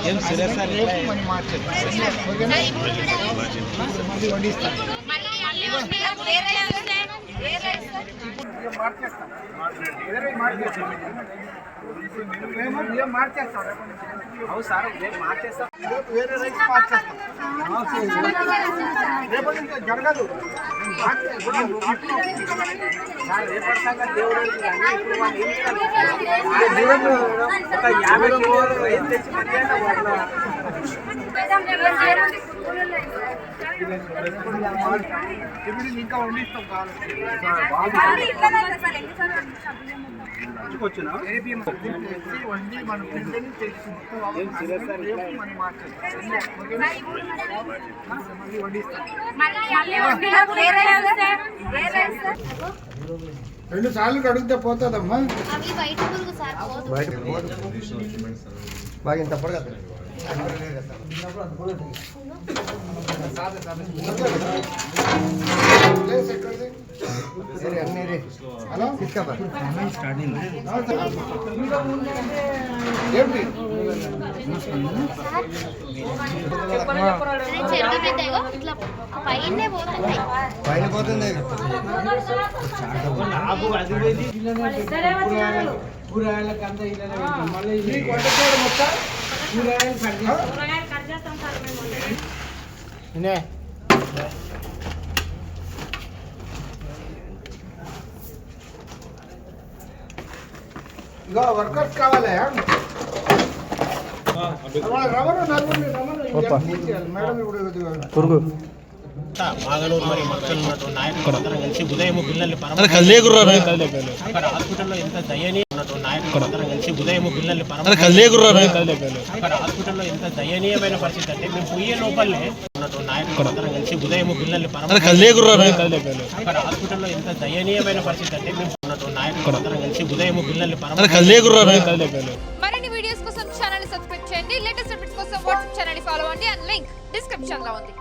ఏం serious money market ఓకేనా మళ్ళీ వడ్డిస్తాను మార్చేస్తాం అవును సార్ మార్చేస్తాం వేరే రైస్ మార్చేస్తాం రేపటి నుంచి జరగదు ఒక 50 కిలోల రైస్ తెచ్చి ఇంకా వండిస్తాం వండి మన పిల్లల్ని మళ్ళీ వడ్డిస్తాం 2 సార్లు కడిగితే పోతుందమ్మా బాగా ఇంత పడగ హలో ఏంటి పైన పోతుంది కూరగాయలకంతా మీకు వంట చేయడం వచ్చా కూరగాయలు కట్ చేస్తాం ఇగో వర్కర్స్ కావాలా మేడం ఇప్పుడు మాగనూరు మరి మక్కలు ఉన్నటువంటి నాయకులు అందరం కలిసి ఉదయం పిల్లల్ని అక్కడ హాస్పిటల్లో ఎంత దయనీయ ఉన్నటువంటి నాయకులు అందరం కలిసి ఉదయం పిల్లల్ని అక్కడ హాస్పిటల్లో ఎంత దయనీయమైన పరిస్థితి అంటే మేము పోయే లోపలే ఉన్నటువంటి నాయకులు అందరం కలిసి ఉదయం పిల్లల్ని అక్కడ హాస్పిటల్లో ఎంత దయనీయమైన పరిస్థితి అంటే మేము ఉన్నటువంటి నాయకులు అందరం కలిసి ఉదయం పిల్లల్ని మరిన్ని వీడియోస్ కోసం ఛానల్ సబ్స్క్రైబ్ చేయండి. లేటెస్ట్ అప్డేట్స్ కోసం వాట్సాప్ ఛానల్ ఫాలో అవ్వండి. అండ్ లింక్ డిస్క్రిప్షన్ లో ఉంది.